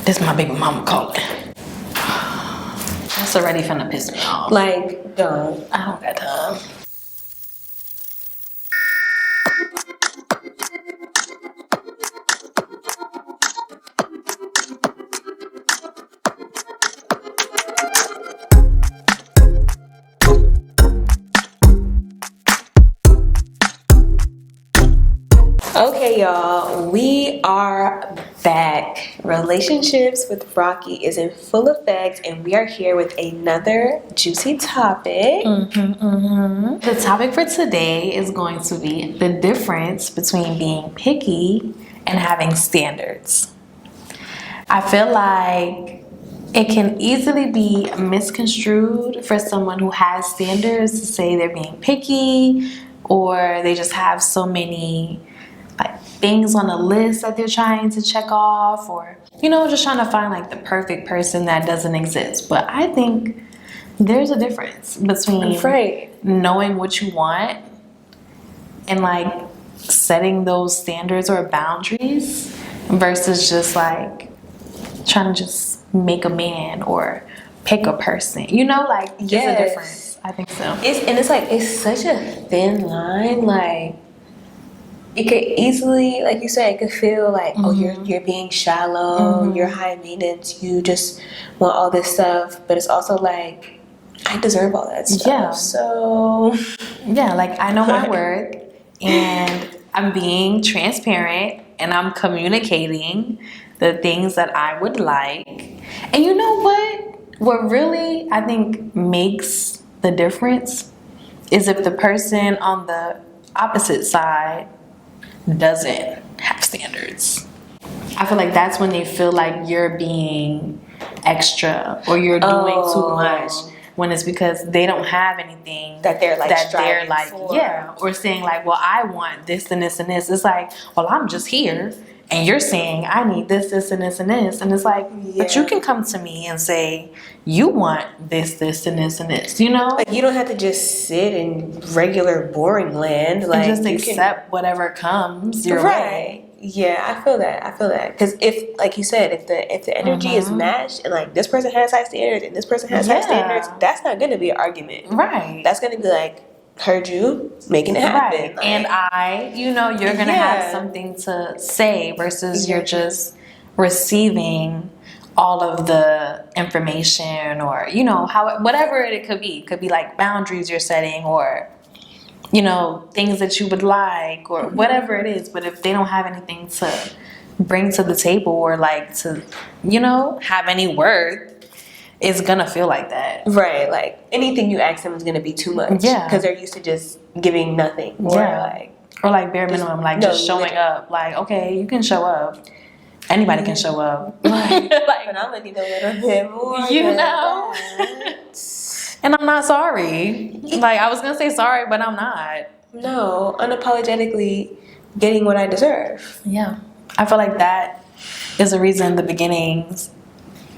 This my baby mama calling. That's already finna piss me off. Like, don't. I don't got time. Okay, y'all, we are back. Relationships with Rocky is in full effect, and we are here with another juicy topic. The topic for today is going to be the difference between being picky and having standards. I feel like it can easily be misconstrued for someone who has standards to say they're being picky, or they just have so many things on a list that they're trying to check off, or just trying to find the perfect person that doesn't exist. But I think there's a difference between knowing what you want and setting those standards or boundaries versus just trying to just make a man or pick a person. There's a difference. I think so. It's such a thin line. It could easily, like you said, it could feel like, oh, you're being shallow, you're high maintenance, you just want all this stuff. But it's also like, I deserve all that stuff. Yeah. So I know my worth, and I'm being transparent, and I'm communicating the things that I would like. And you know what? What really I think makes the difference is if the person on the opposite side doesn't have standards. I feel like that's when they feel like you're being extra or you're doing too much, when it's because they don't have anything that they're for. Yeah, or saying well, I want this and this and this. It's well, I'm just here and you're saying I need this and this and this, and it's but you can come to me and say you want this and this and this, you don't have to just sit in regular boring land, and just accept whatever comes your way. Yeah, I feel that. Because if, like you said, if the energy is matched and this person has high standards and this person has high standards, that's not going to be an argument, right? That's going to be heard you, making it happen, right. And you're going to have something to say versus you're just receiving all of the information, or whatever it could be. It could be boundaries you're setting, or things that you would like, or whatever it is. But if they don't have anything to bring to the table, or to have any worth, it's gonna feel like that, right? Anything you ask them is gonna be too much, because they're used to just giving nothing, or bare minimum, just showing up. Okay, you can show up. Anybody can show up. But I'm gonna need a little bit more. And I'm not sorry. I was gonna say sorry, but I'm not. No, unapologetically getting what I deserve. Yeah, I feel like that is the reason the beginnings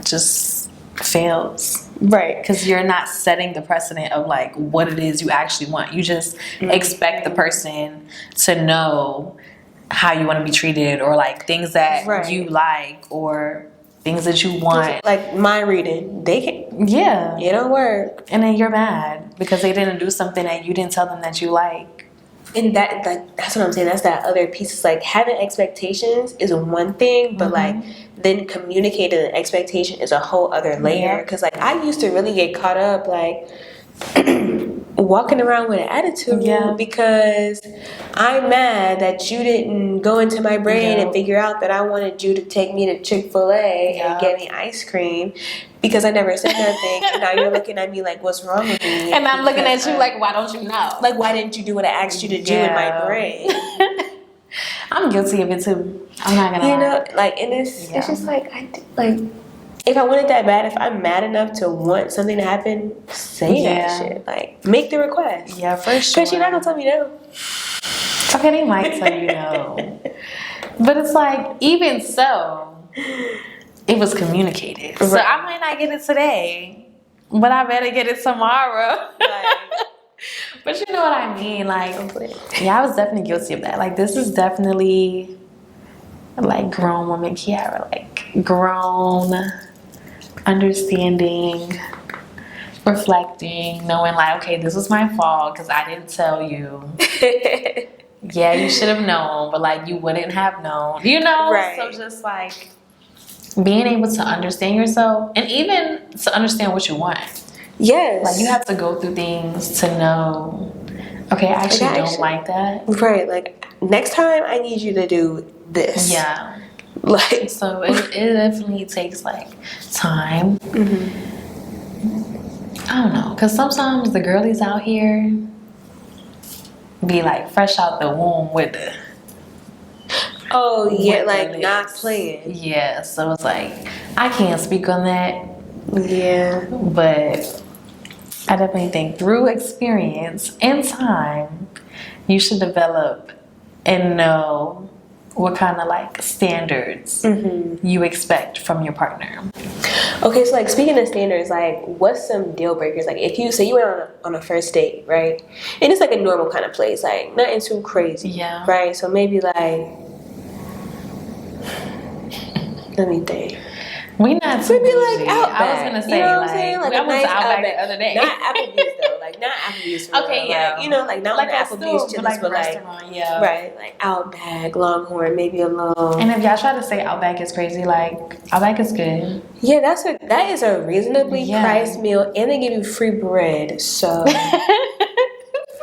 just fails, right? Because you're not setting the precedent of what it is you actually want. You just expect the person to know how you want to be treated, or things that you like, or things that you want. My reading, they can't. Yeah, it don't work, and then you're mad because they didn't do something that you didn't tell them that you like. And that's what I'm saying. That's that other piece. It's having expectations is one thing, but then communicating an expectation is a whole other layer. Because I used to really get caught up walking around with an attitude because I'm mad that you didn't go into my brain and figure out that I wanted you to take me to Chick-fil-A and get me ice cream, because I never said nothing. And now you're looking at me what's wrong with me? And I'm looking at you why don't you know? Why didn't you do what I asked you to do in my brain? I'm guilty of it too. I'm not gonna lie. And it's just if I want it that bad, if I'm mad enough to want something to happen, say that shit. Make the request. Yeah, for sure. Because you're not gonna tell me no. Okay, they might tell you no. But it's even so, it was communicated. Right. So I might not get it today, but I better get it tomorrow. But you know what I mean? I was definitely guilty of that. This is definitely like grown woman Kiara, like grown, understanding, reflecting, knowing like, okay, this was my fault because I didn't tell you. Yeah, you should have known, but like you wouldn't have known, you know? Right. So just like being able to understand yourself and even to understand what you want. Yes. Like you have to go through things to know, okay, I actually don't like that. Right. Like next time I need you to do this. Yeah. Like so it definitely takes like time. I don't know, because sometimes the girlies out here be like fresh out the womb with the like not playing. Yeah, so it's like I can't speak on that. Yeah. But I definitely think through experience and time, you should develop and know what kind of like standards you expect from your partner. Okay, so like speaking of standards, like what's some deal breakers? Like if you say you went on a first date, right? And it's like a normal kind of place, like nothing too crazy. Yeah. Right? So maybe like let me think. We not too maybe like bougie. Outback. I was gonna say, you know what like, I'm saying? Like I a went nice to Outback the other day. Not Applebee's though. Like not Applebee's. For Okay, real. yeah. Like, you know, like not like like Applebee's, still, but like restaurant, yeah. right, like Outback, Longhorn, maybe a little. And if y'all try to say Outback is crazy, like Outback is good. Yeah, that is a reasonably priced meal, and they give you free bread. So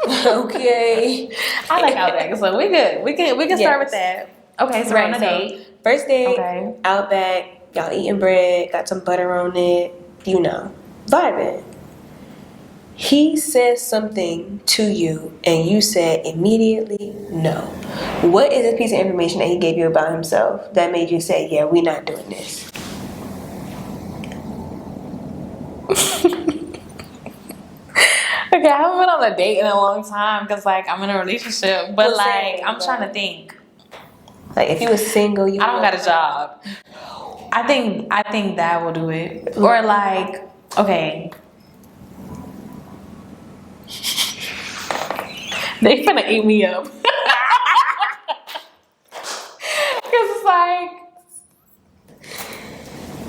okay, I like Outback, so we good. We can start with that. Okay, so we're on a date. First date, Okay. Outback. Y'all eating bread, got some butter on it, you know, vibing. He says something to you and you said immediately no. What is a piece of information that he gave you about himself that made you say, yeah, we're not doing this? Okay, I haven't been on a date in a long time because like I'm in a relationship, but like I'm trying to think. Like if you were single, I don't got a job. I think that will do it. Or like, okay. They finna eat me up. Cause it's like,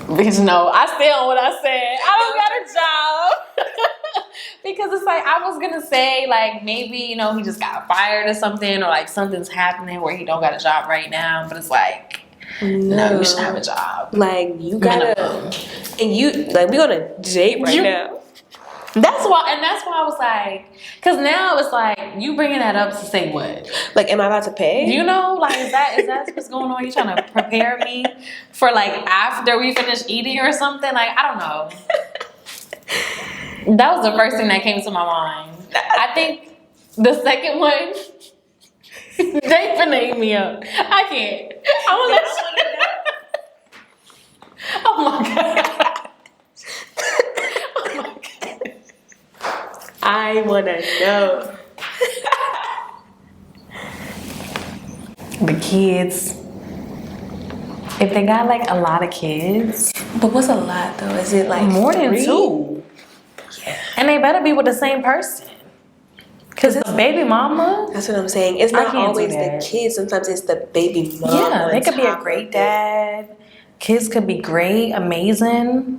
bitch, no, I stand on what I said. I don't got a job. Because it's like, I was gonna say like, maybe, you know, he just got fired or something, or like something's happening where he don't got a job right now. But it's like, no, you should have a job. Like you gotta, and you like we on a date right now. That's why I was like, cause now it's like you bringing that up to say what? Like, am I about to pay? You know, like is that what's going on? You trying to prepare me for like after we finish eating or something? Like I don't know. That was the first thing that came to my mind. I think the second one. They finna eat me up. I can't. Oh my god. Oh my god. I wanna know. The kids. If they got like a lot of kids. But what's a lot though? Is it like more than 3? 2? Yeah. And they better be with the same person. Because the baby mama. That's what I'm saying. It's not always the kids. Sometimes it's the baby mama. Yeah, they could be a great dad. Kids could be great, amazing.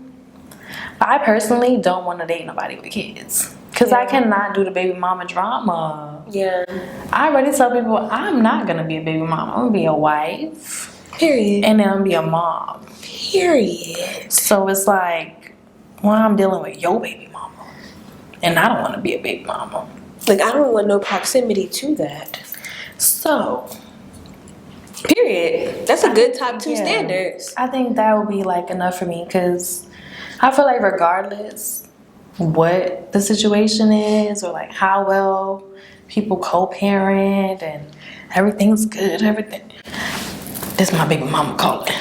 But I personally don't want to date nobody with kids. Because I cannot do the baby mama drama. Yeah. I already tell people I'm not going to be a baby mama. I'm going to be a wife. Period. And then I'm going to be a mom. Period. So it's like, well, I'm dealing with your baby mama. And I don't want to be a baby mama. Like, I don't want no proximity to that. So, period. That's a good top 2 standards. I think that would be like enough for me because I feel like regardless what the situation is or like how well people co-parent and everything's good, this my baby mama calling.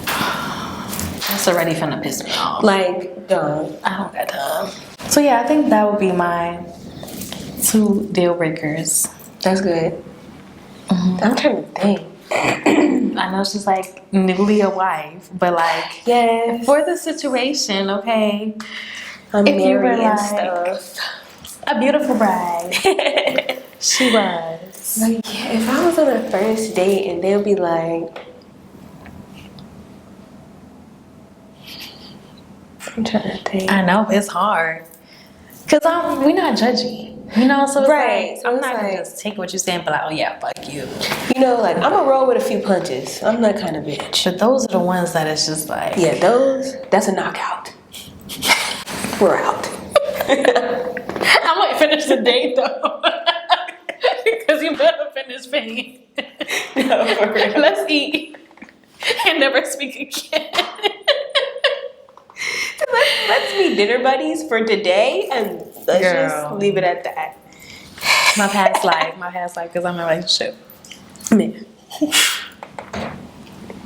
That's already finna piss me off. Like, don't. I don't got time. So yeah, I think that would be my 2 deal breakers. That's good. I'm trying to think. I know she's like newly a wife, but like for the situation, okay. I'm if you were married and like stuff. a beautiful bride, she was. Like, yeah, if I was on a first date and they'll be like, I'm trying to think. I know it's hard because we're not judgy, you know. So it's Right. like So I'm it's not gonna like- just take what you're saying, but like, oh yeah, fuck you. You know, like, I'm gonna roll with a few punches. I'm that kind of bitch. But those are the ones that it's just like, Yeah, that's a knockout. We're out. I might finish the date though, because you better finish paying. No, for real. Let's eat and never speak again. Let's be dinner buddies for today, and let's Girl. just leave it at that. My past life, because I'm in a relationship. Man.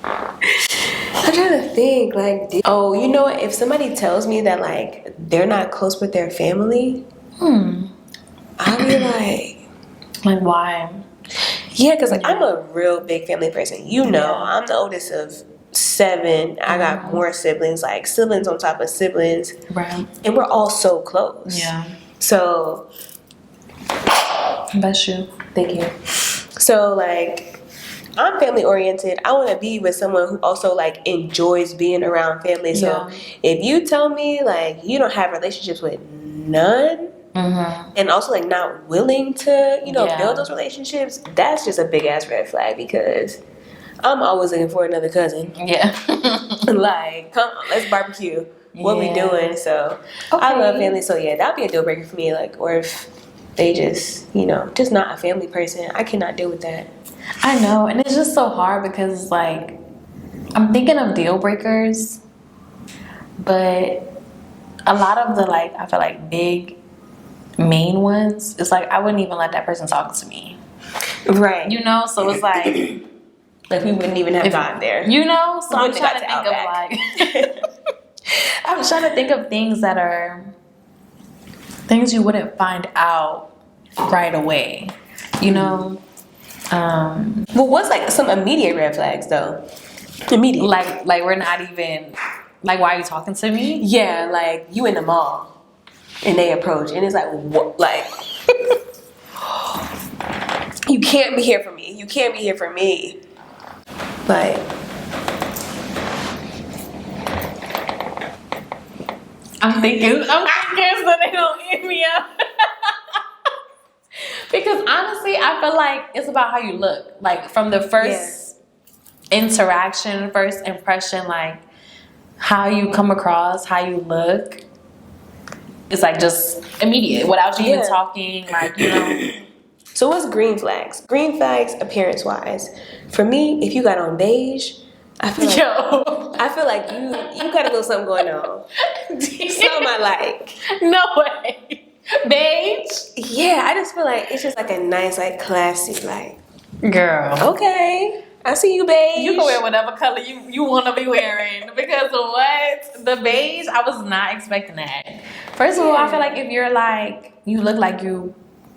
I'm trying to think, like, oh, you know what? If somebody tells me that, like, they're not close with their family, I'll be Like why? yeah, because, like, I'm a real big family person. You know, Yeah. I'm the oldest of 7. I got more siblings, like, siblings on top of siblings. Right. And we're all so close. Yeah. So, That's you. thank you. So, like, I'm family oriented. I want to be with someone who also, like, enjoys being around family. So Yeah. if you tell me, like, you don't have relationships with none, and also, like, not willing to, you know, Yeah. build those relationships, that's just a big ass red flag, because I'm always looking for another cousin. Yeah. Like, come on, let's barbecue. What we Yeah. doing? So Okay. I love family. So yeah, that'd be a deal breaker for me. Like, or if they just, you know, just not a family person, I cannot deal with that. I know, and it's just so hard because like I'm thinking of deal breakers, but a lot of the like I feel like big main ones, it's like I wouldn't even let that person talk to me. Right. You know, so it's like Like, we wouldn't even have gotten there. you know, so I'm Wouldn't trying have to got think to of like I'm trying to think of things that are things you wouldn't find out right away. You know? Well, what's like some immediate red flags though? Immediate. Like we're not even like why are you talking to me? Yeah, like you in the mall and they approach and it's like, what? Like, you can't be here for me. You can't be here for me. Like, I'm thinking so they don't eat me up. Because honestly, I feel like it's about how you look. Like from the first interaction, first impression, like how you come across, how you look. It's like just immediate without you even talking, like, you know. so what's green flags? Green flags, appearance wise. For me, if you got on beige, I feel like you got a little something going on. Something I like. No way. Beige? Yeah, I just feel like it's just like a nice, like classy, like, Girl. okay, I see you, beige. You can wear whatever color you want to be wearing. Because what? The beige, I was not expecting that. First of all, I feel like if you're like, you look like you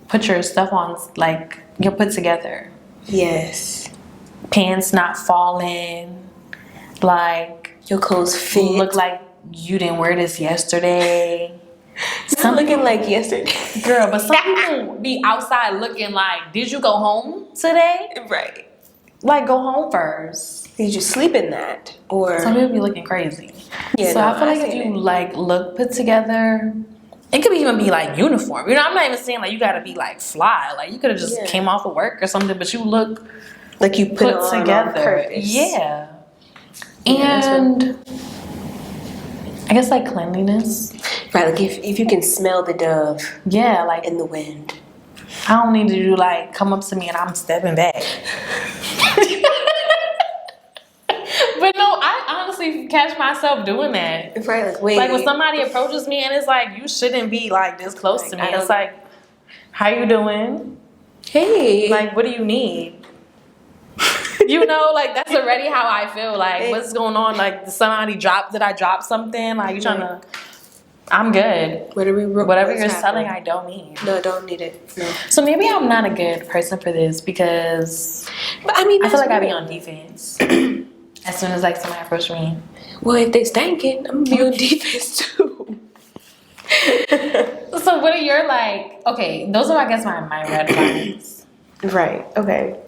put your stuff on, like you're put together. Yes. Pants not falling. Like, Your clothes fit. you look like you didn't wear this yesterday. Some looking like yesterday. Girl, but some people be outside looking like, did you go home today? Right. Like, go home first. Did you sleep in that? Or Some people be looking crazy. Yeah, So no, I feel I like if see you that. like look put together, it could even be like uniform. You know, I'm not even saying like you gotta be like fly. Like you could have just came off of work or something, but you look like you put it on together. purpose. Yeah. Yeah, And I guess like cleanliness. Right, like if you can smell the dove Yeah, like in the wind. I don't need you to like come up to me and I'm stepping back. But no, I honestly catch myself doing that. Right, like wait. Like when somebody approaches me and it's like, you shouldn't be like this close to me. It's like, how you doing? Hey. Like, what do you need? You know, like that's already how I feel. Like, what's going on? Like, did I drop something? Like, you trying to? I'm good. Whatever you're selling, I don't need. No, don't need it. No. So maybe I'm not a good person for this because, But I mean, I feel like I I be on defense as soon as like somebody approach me. Well, if they stankin', I'm gonna be on defense too. So what are your like? Okay, those are I guess my red flags. Right. Okay.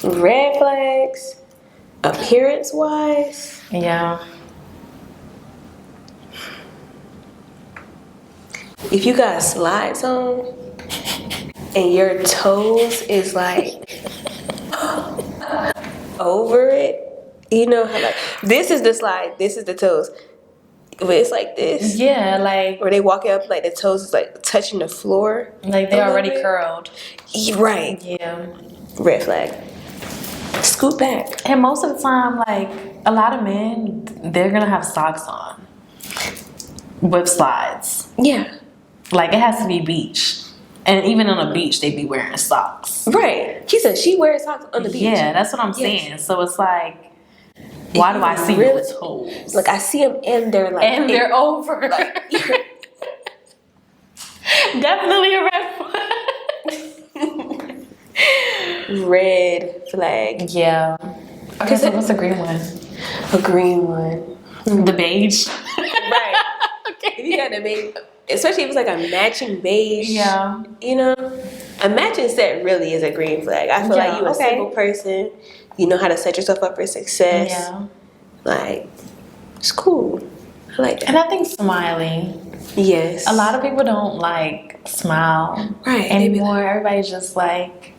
Red flags, appearance wise. Yeah. if you got slides on and your toes is like over it, you know how like this is the slide, this is the toes, but it's like this. Yeah, like or they walk up like the toes is like touching the floor, like they already curled. Right. Yeah. Red flag. Scoot back. And most of the time, like a lot of men, they're gonna have socks on with slides. Yeah. Like it has to be beach. And even on a beach, they be wearing socks. Right. She said she wears socks on the beach. Yeah, that's what I'm saying. So it's like, why do I see your toes? Like I see them and they're like, and they're over. Like, definitely a red flag. Red flag. Yeah. Okay, so what's a green one? A green one. The beige. Right. Okay. If you got a beige, especially if it's like a matching beige. Yeah. You know, a matching set really is a green flag. I feel like you're a simple person. You know how to set yourself up for success. Yeah. Like, it's cool. I like that. And I think smiling. Yes. A lot of people don't like smile anymore. Everybody's just like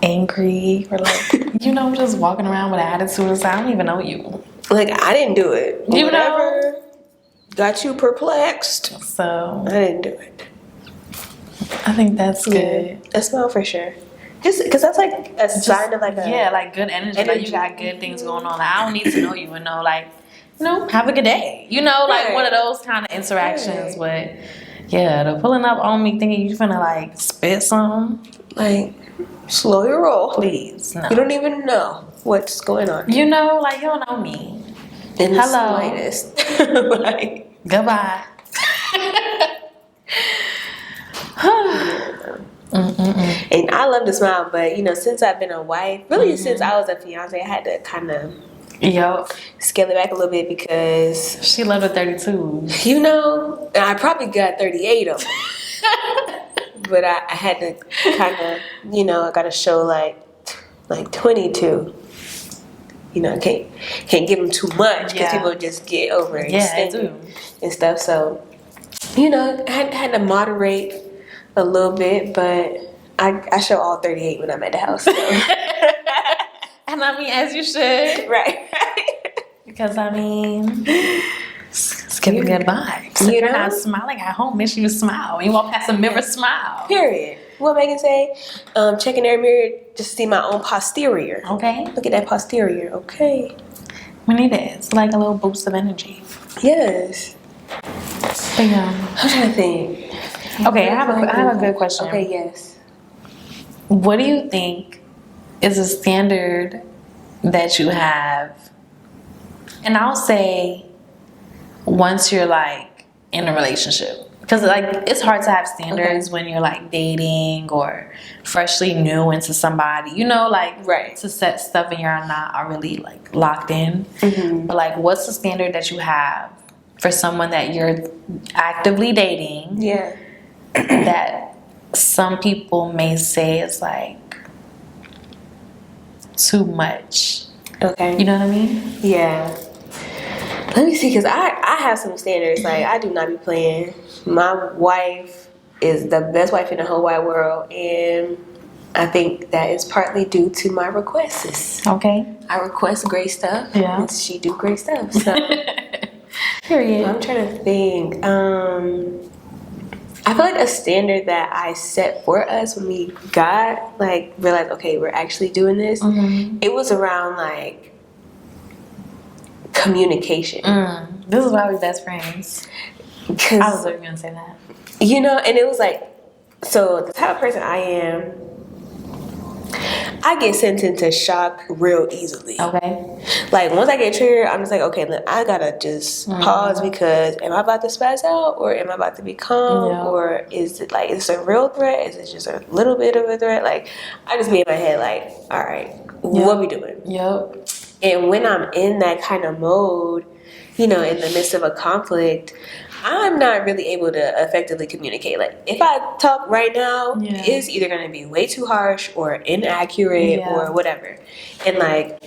angry or like, you know, just walking around with an attitude. I don't even know you. Like, I didn't do it. You Whatever know? got you perplexed. So I didn't do it. I think that's good. Yeah, a smile for sure. Just because that's like a sign of like a like good energy. Like you got good things going on. Like, I don't need to know you and know like, you know, have a good day. You know, like one of those kind of interactions. But yeah, the pulling up on me thinking you finna like spit something. Like, slow your roll, please. No. You don't even know what's going on. You know, like you don't know me. In the slightest. Like, goodbye. And I love to smile, but you know, since I've been a wife, really since I was a fiance, I had to kind of scale it back a little bit because she loved a 32. You know, I probably got 38 of them, but I had to kind of, you know, I got to show like 22. You know, can't give them too much because people just get overextended and stuff. So, you know, I had to moderate a little bit, but I show all 38 when I'm at the house. So. And I mean, as you should. Right. Because I mean, it's giving good vibes. So you're not smiling at home, make sure you smile. You walk past a mirror, smile. Period. What Megan say? Check in their mirror just to see my own posterior. Okay. Look at that posterior. Okay. We need it. It's like a little boost of energy. Yes. But yeah. I'm trying to think. Okay, I have a good question. Okay, yes. What do you think is a standard that you have? And I'll say once you're like in a relationship. Because like it's hard to have standards when you're like dating or freshly new into somebody, you know, like to set stuff and you're not really like locked in. Mm-hmm. But like, what's the standard that you have for someone that you're actively dating? Yeah, that some people may say is like too much. Okay, you know what I mean? Yeah. Let me see, because I have some standards. Like, I do not be playing. My wife is the best wife in the whole wide world, and I think that is partly due to my requests. Okay. I request great stuff, and she do great stuff. So. Period. I'm trying to think. I feel like a standard that I set for us when we got, like, realized, okay, we're actually doing this, it was around, like, communication. This is why we're best friends. I was literally gonna say that. You know, and it was like, so the type of person I am, I get sent into shock real easily. Okay. Like once I get triggered, I'm just like, okay, look, I gotta just pause because am I about to spaz out or am I about to be calm or is it like, is it a real threat? Is it just a little bit of a threat? Like I just be in my head like, all right, what we doing? Yep. And when I'm in that kind of mode, you know, in the midst of a conflict, I'm not really able to effectively communicate. Like, if I talk right now, it's either going to be way too harsh or inaccurate or whatever. And, like,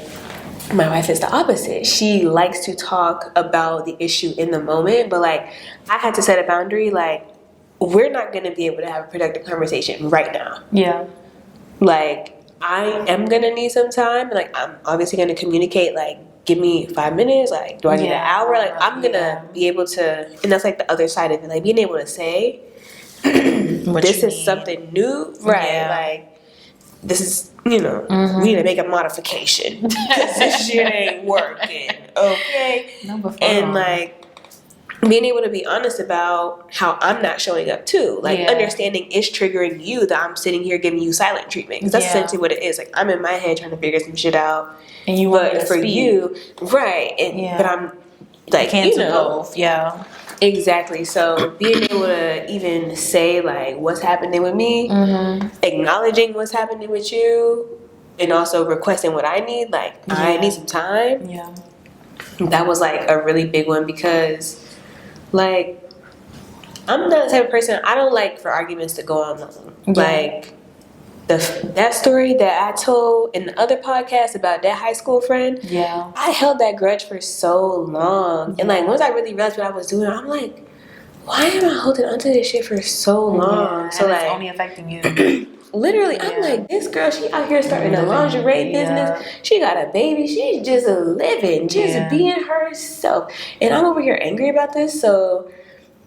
my wife is the opposite. She likes to talk about the issue in the moment, but, like, I had to set a boundary, like, we're not going to be able to have a productive conversation right now. Yeah. Like, I am going to need some time. Like, I'm obviously going to communicate, like, give me 5 minutes. Like, do I need an hour? Like, I'm going to be able to, and that's like the other side of it. Like, being able to say, this is something new. Right. Yeah. Like, this is, you know, we need to make a modification because this shit ain't working. Okay. No, and like, being able to be honest about how I'm not showing up too. Like, understanding it's triggering you that I'm sitting here giving you silent treatment. Because that's essentially what it is. Like, I'm in my head trying to figure some shit out. And you want for speak. You, right. And, but I'm like, can't do both. Yeah. Exactly. So being able to even say, like, what's happening with me, acknowledging what's happening with you, and also requesting what I need. Like, I need some time. Yeah. That was, like, a really big one because, like, I'm not the type of person, I don't like for arguments to go on long. Like, that story that I told in the other podcast about that high school friend, I held that grudge for so long. And, like, once I really realized what I was doing, I'm like, why am I holding onto this shit for so long? So, and like, it's only affecting you. Literally, I'm like, this girl, she out here starting a lingerie business. She got a baby. She's just living, just being herself. And I'm over here angry about this. So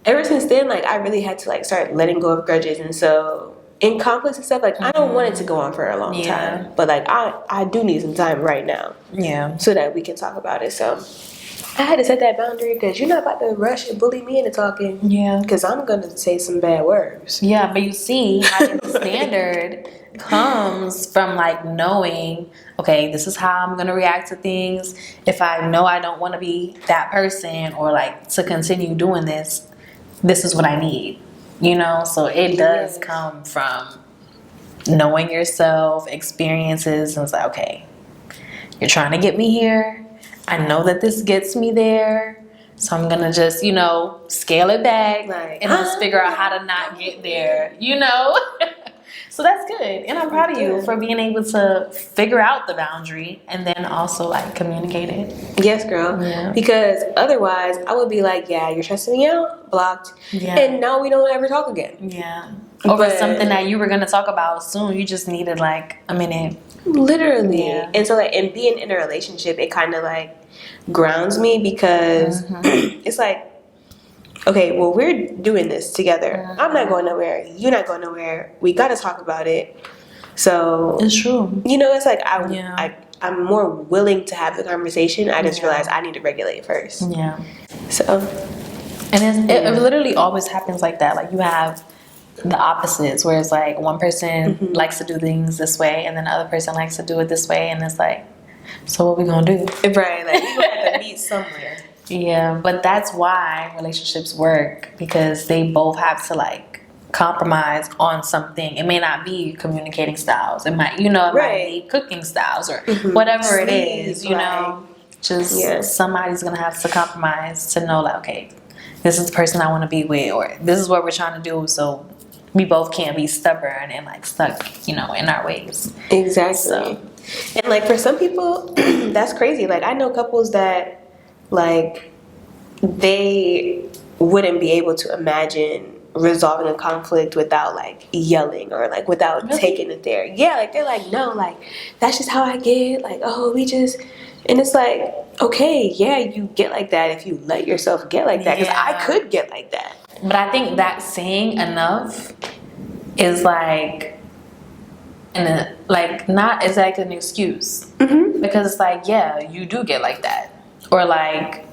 ever since then, like, I really had to, like, start letting go of grudges. And so in conflicts and stuff, like, I don't want it to go on for a long time. But, like, I do need some time right now. Yeah. So that we can talk about it. So I had to set that boundary because you're not about to rush and bully me into talking. Yeah. Because I'm going to say some bad words. Yeah, but you see, having the standard comes from, like, knowing, okay, this is how I'm going to react to things. If I know I don't want to be that person or, like, to continue doing this, this is what I need. You know? So it does come from knowing yourself, experiences, and it's like, okay, you're trying to get me here. I know that this gets me there, so I'm gonna just, you know, scale it back and just figure out how to not get there, you know? So that's good. And I'm proud of you for being able to figure out the boundary and then also, like, communicate it. Yes, girl. Yeah. Because otherwise, I would be like, yeah, you're stressing me out, blocked, and now we don't ever talk again. Yeah. Over something that you were gonna talk about soon, you just needed, like, a minute. Literally. And so, like, and being in a relationship, it kind of, like, grounds me because it's like, okay, well, we're doing this together. I'm not going nowhere. You're not going nowhere. We got to talk about it. So it's true. You know, it's like I'm more willing to have the conversation. I just realized I need to regulate first. Yeah. So, and it literally always happens like that. Like, you have the opposites where it's like one person likes to do things this way and then the other person likes to do it this way, and it's like, so what we gonna do? Right, like, we gonna have to meet somewhere. Yeah, but that's why relationships work, because they both have to, like, compromise on something. It may not be communicating styles. It might, you know, it might be cooking styles or whatever it is, you know. Just somebody's gonna have to compromise to know, like, okay, this is the person I want to be with, or this is what we're trying to do, so we both can't be stubborn and, like, stuck, you know, in our ways. Exactly. So. And, like, for some people, that's crazy. Like, I know couples that, like, they wouldn't be able to imagine resolving a conflict without, like, yelling or, like, without taking it there. Yeah, like, they're like, no, like, that's just how I get. Like, oh, we just... And it's like, okay, yeah, you get like that if you let yourself get like that. Because I could get like that. But I think that saying enough is, like... And, like, not exactly an excuse. Because it's like, yeah, you do get like that. Or, like,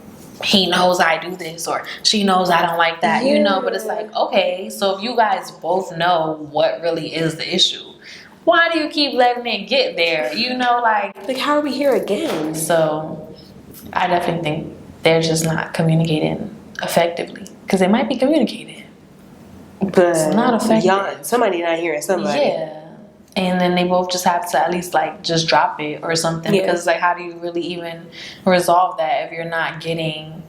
he knows I do this, or she knows I don't like that, you know. But it's like, okay, so if you guys both know what really is the issue, why do you keep letting it get there, you know? Like, how are we here again? So I definitely think they're just not communicating effectively, because they might be communicating, but it's not effective. Somebody not hearing somebody. Yeah. And then they both just have to at least, like, just drop it or something. Because, like, how do you really even resolve that if you're not getting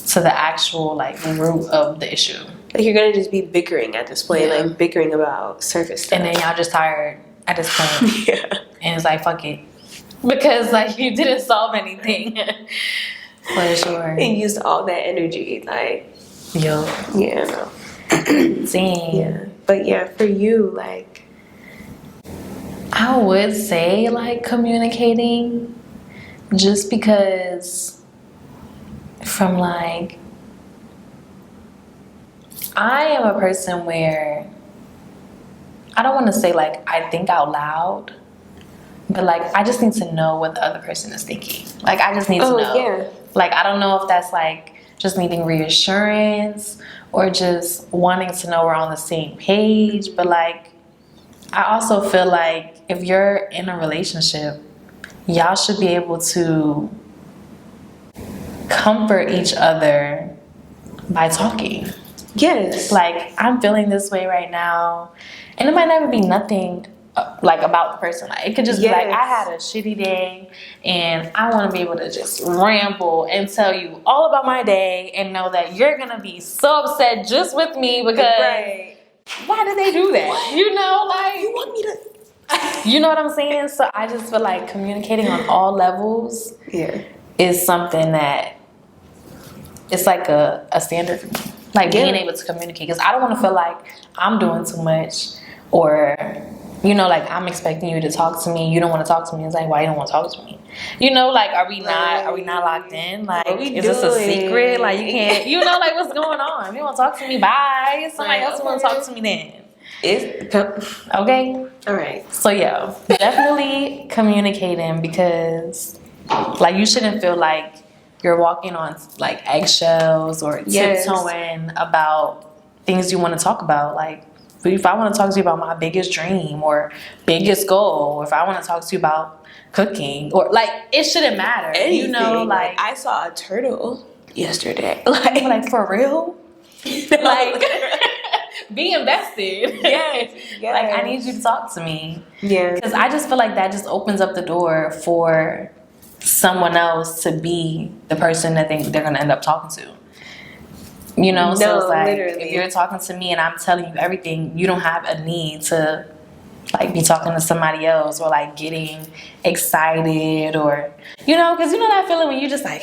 to the actual, like, root of the issue? Like, you're going to just be bickering at this point. Like, bickering about surface stuff. And then y'all just tired at this point. And it's like, fuck it. Because, like, you didn't solve anything. For sure. And used all that energy. Like, no. Dang. Yeah. But yeah, for you, like, I would say like communicating, just because from like, I am a person where I don't want to say like I think out loud, but like I just need to know what the other person is thinking. Like I just need to know. yeah. Like I don't know if that's like just needing reassurance or just wanting to know we're on the same page, but like I also feel like if you're in a relationship, y'all should be able to comfort each other by talking. Yes. Like, I'm feeling this way right now. And it might never be nothing like about the person. Like, it could just be like, I had a shitty day and I want to be able to just ramble and tell you all about my day and know that you're going to be so upset just with me because why did they do that? What? You know, like, You want me to... you know what I'm saying? So I just feel like communicating on all levels is something that it's like a standard for me. Like being able to communicate, because I don't want to feel like I'm doing too much, or you know, like I'm expecting you to talk to me. You don't want to talk to me. It's like, why you don't want to talk to me? You know, like are we not locked in? Like is this a secret? Like you can't, you know, like what's going on? You want to talk to me? Bye. Somebody else want to talk to me then. Okay. All right. So yeah, definitely communicating, because like you shouldn't feel like you're walking on like eggshells or tiptoeing about things you want to talk about. Like if I want to talk to you about my biggest dream or biggest goal, or if I want to talk to you about cooking, or like it shouldn't matter. Anything. You know, like I saw a turtle yesterday. Like for real? Like be invested. Yes. Like I need you to talk to me. Yeah. Because I just feel like that just opens up the door for someone else to be the person that they're going to end up talking to. You know? So it's like, literally, if you're talking to me and I'm telling you everything, you don't have a need to like be talking to somebody else or like getting excited, or, you know, because you know that feeling when you just like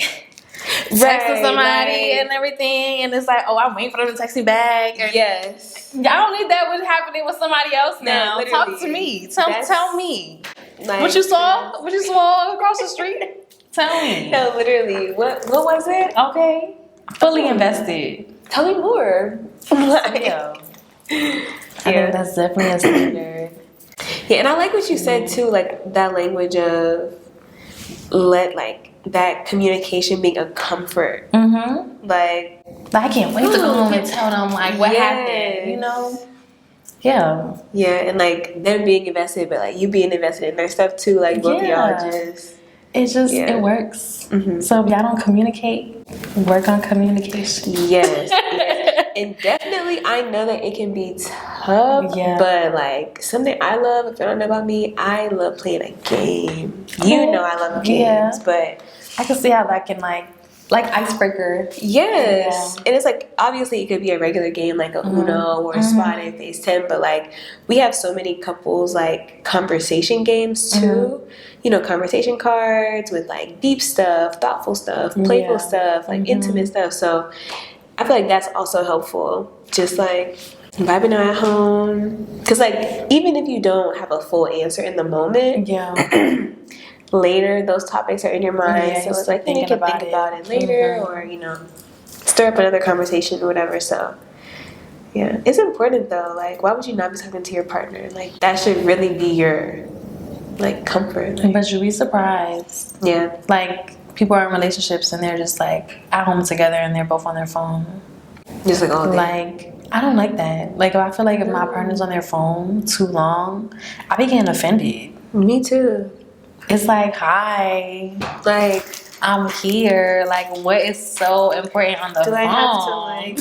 texting somebody and everything, and it's like, oh, I'm waiting for them to text me back. Or, yes. I don't need that what's happening with somebody else now. No, talk to me. Tell me. Like, what you saw across the street? Tell me. No, literally. What was it? Okay. Fully invested. Tell me more. Yeah. I think that's definitely a standard. Yeah, and I like what you said too, like that language of that communication being a comfort. Mm-hmm. Like I can't wait to go home and tell them like what happened, you know? Yeah. Yeah, and like them being invested, but like you being invested in their stuff too, like both of y'all just... It works. Mm-hmm. So if y'all don't communicate, work on communication. Yes. And definitely I know that it can be tough, but like something I love, if you don't know about me, I love playing a game. You know I love games, but I can see how that can like icebreaker. Yes. And it's like, obviously it could be a regular game like a Uno or a Spotted Phase 10, but like we have so many couples like conversation games too. You know, conversation cards with like deep stuff, thoughtful stuff, playful stuff, like intimate stuff. So I feel like that's also helpful. Just like vibing out at home. Because like even if you don't have a full answer in the moment, later those topics are in your mind, so it's like then you can think about it later, or you know, stir up another conversation or whatever. So yeah, it's important though. Like, why would you not be talking to your partner? Like that should really be your like comfort. Like, but you'd be surprised. Yeah, like people are in relationships and they're just like at home together and they're both on their phone, just like all day. Like I don't like that. Like I feel like if my partner's on their phone too long, I be getting offended. Me too. It's like, hi, like I'm here. Like, what is so important on the phone? I have to like?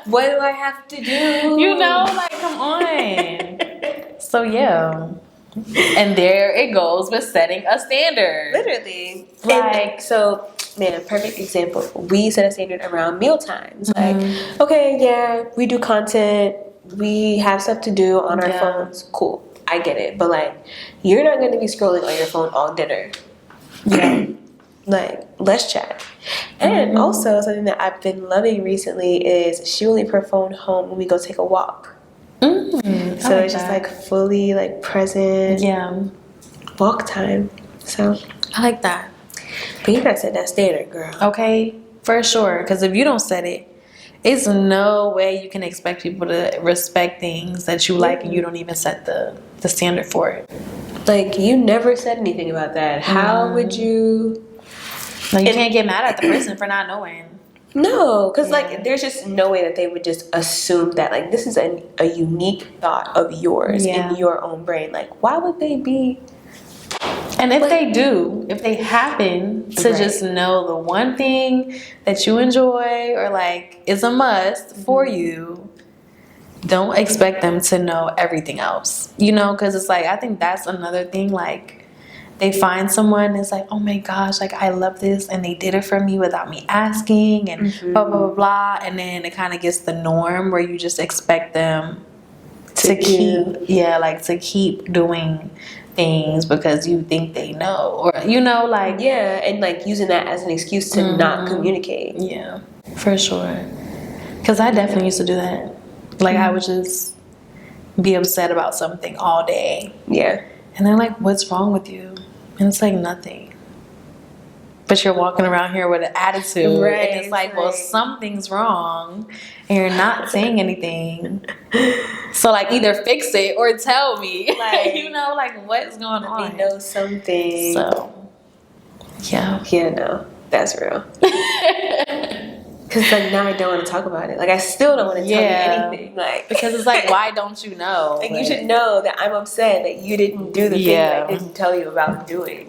What do I have to do? You know, like, come on. So yeah, and there it goes with setting a standard. Literally, like so. Man, a perfect example. We set a standard around meal times. Like, okay, yeah, we do content. We have stuff to do on our phones. Cool. I get it. But like, you're not going to be scrolling on your phone all dinner. Yeah. like, let's chat. And also something that I've been loving recently is she will leave her phone home when we go take a walk. So it's just like fully like present. Yeah. Walk time. So I like that. but you gotta set that standard, girl. Okay, for sure. Because if you don't set it, it's no way you can expect people to respect things that you like and you don't even set the standard for it. Like, you never said anything about that. How would you? Like, you can't get mad at the person for not knowing. No, because like there's just no way that they would just assume that like this is a unique thought of yours in your own brain. Like, why would they be? And if they do, if they happen to just know the one thing that you enjoy or like is a must for you, don't expect them to know everything else. You know, because it's like, I think that's another thing. Like, they find someone that's like, oh my gosh, like I love this, and they did it for me without me asking, and blah blah blah blah, and then it kind of gets the norm where you just expect them to keep doing things because you think they know, or like and like using that as an excuse to not communicate. Yeah, for sure. Because I definitely used to do that. Like I would just be upset about something all day. Yeah. And they're like, what's wrong with you? And it's like, nothing. But you're walking around here with an attitude. Right. And it's like, well, something's wrong. And you're not saying anything. So, like, either fix it or tell me. Like, like, what's going on? Let me know something. So, yeah. Yeah, no. That's real. Because, like, now I don't want to talk about it. Like, I still don't want to tell you anything. Like, because it's like, why don't you know? Like, you should know that I'm upset that you didn't do the thing that I didn't tell you about doing.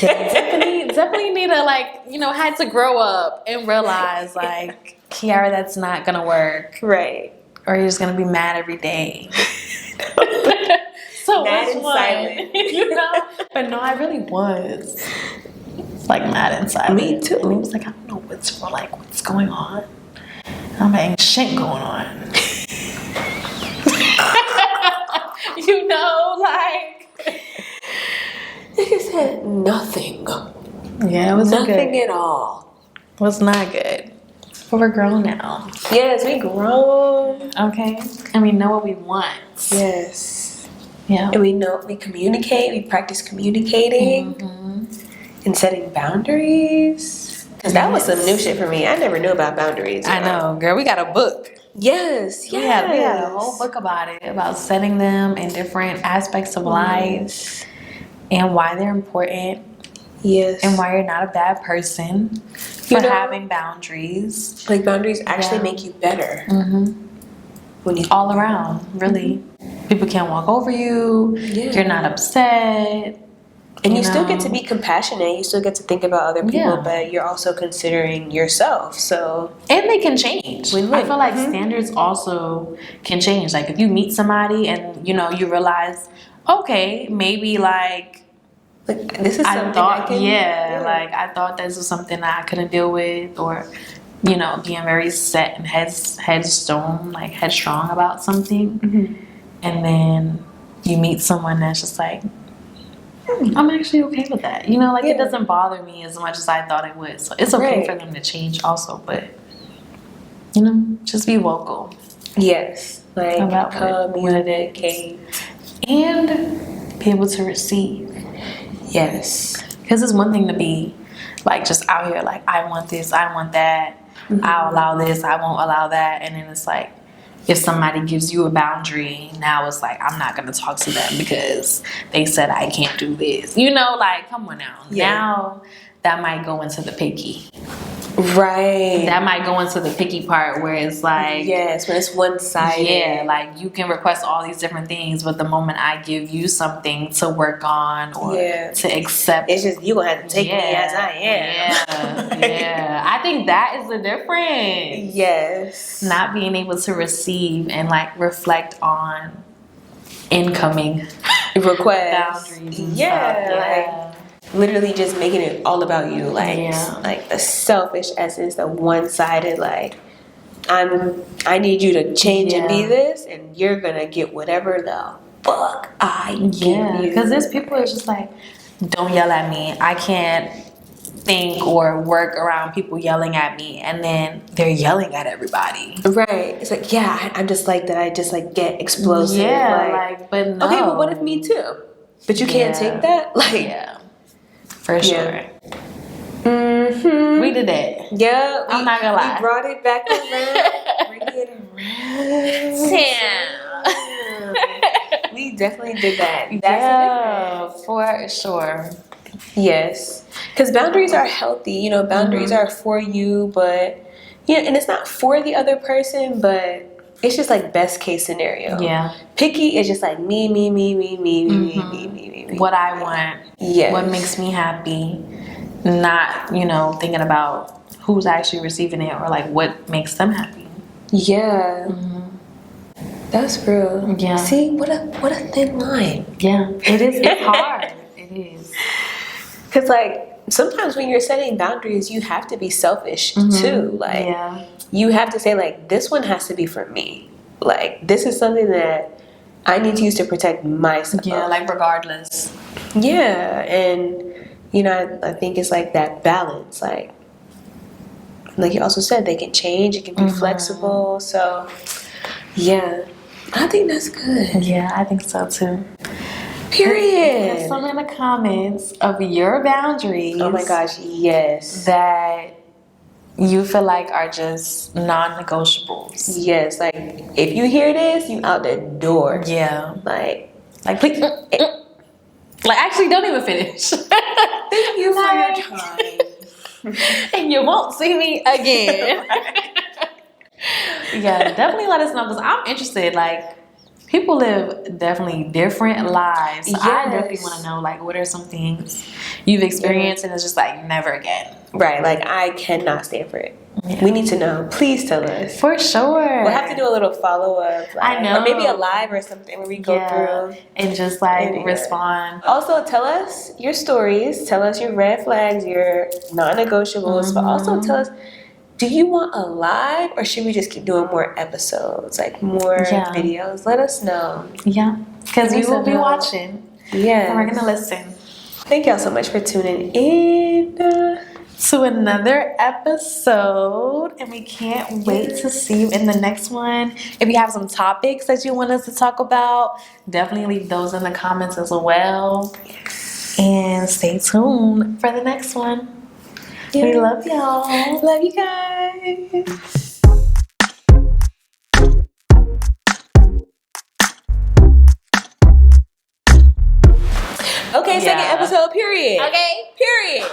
Yeah, definitely need to, like, had to grow up and realize, like, Kiara, that's not going to work. Right. Or you're just going to be mad every day. So mad and silent. But no, I really was. Like, mad and silent. Me too. And he was like, I don't know what's going on. And I'm like, ain't shit going on. Like... Nigga said nothing. Yeah, it was nothing at all. It was not good. But we're grown now. Yes, we grown. Okay. And we know what we want. Yes. Yeah. And we communicate. We practice communicating and setting boundaries. Because that was some new shit for me. I never knew about boundaries. I know, girl. We got a book. Yes. We had a whole book about it, about setting them in different aspects of life. And why they're important. Yes. And why you're not a bad person for having boundaries. Like, boundaries actually make you better. When you all around, really. People can't walk over you. Yeah. You're not upset. And you still get to be compassionate. You still get to think about other people, but you're also considering yourself. So, and they can change. I feel like standards also can change. Like, if you meet somebody and you realize, okay, maybe like this is something I thought this was something that I couldn't deal with, or being very set and headstrong about something, and then you meet someone that's just like, I'm actually okay with that. It doesn't bother me as much as I thought it would. So it's okay for them to change also, but just be vocal. Yes, like about communicate and be able to receive. Yes. Because it's one thing to be like just out here like, I want this, I want that, I'll allow this, I won't allow that. And then it's like, if somebody gives you a boundary, now it's like, I'm not going to talk to them because they said I can't do this. Like, come on now. Yeah. Now that might go into the picky. Right. That might go into the picky part where it's like... Yes, when it's one-sided. Yeah, like you can request all these different things, but the moment I give you something to work on or to accept... It's just, you going to have to take me as I am. Yeah. I think that is the difference. Yes. Not being able to receive and like reflect on incoming requests. Boundaries and stuff. Literally just making it all about you, like the selfish essence, the one-sided, like I need you to change and be this, and you're gonna get whatever the fuck I give you. Because there's people that's just like, don't yell at me. I can't think or work around people yelling at me, and then they're yelling at everybody. Right. It's like, yeah, I'm just like that. I just like get explosive. Yeah, but no. Okay, but what if me too? But you can't take that? Like, yeah, for sure. Mm-hmm. We did that. Yeah, I'm not gonna lie. We brought it back around. Bring it around. Damn. We definitely did that. That's for sure. Yes, because boundaries are healthy. You know, boundaries are for you, but and it's not for the other person, but it's just like best case scenario. Yeah. Picky is just like me. What I want. Yes. What makes me happy. Not, thinking about who's actually receiving it or like what makes them happy. Yeah. That's real. Yeah. See, what a thin line. Yeah. It is. It's hard. It is. Because like sometimes when you're setting boundaries, you have to be selfish too. Like you have to say like, this one has to be for me. Like this is something that I need to use to protect myself. Yeah, like regardless. Yeah, and I think it's like that balance. Like you also said, they can change. It can be flexible. So yeah, I think that's good. Yeah, I think so too. Period. Put some in the comments of your boundaries. Oh my gosh, yes. That you feel like are just non-negotiables. Yes, like if you hear this, you out the door. Yeah. Like please. Like actually, don't even finish. Thank you for your time. And you won't see me again. Yeah, definitely let us know because I'm interested. Like, people live definitely different lives. So I definitely want to know, like, what are some things you've experienced and it's just like never again. Right, like I cannot stand for it. Yeah. We need to know. Please tell us. For sure. We'll have to do a little follow-up. Like, I know. Or maybe a live or something where we go through. And just like respond. Also, tell us your stories. Tell us your red flags, your non-negotiables. But also tell us, do you want a live or should we just keep doing more episodes? Like more videos? Let us know. Yeah. Because we will be watching. Yeah. And we're going to listen. Thank y'all so much for tuning in. To another episode, and we can't wait to see you in the next one. If you have some topics that you want us to talk about, definitely leave those in the comments as well. And stay tuned for the next one. We love y'all. Love you guys. Okay, second episode, period. Okay, period.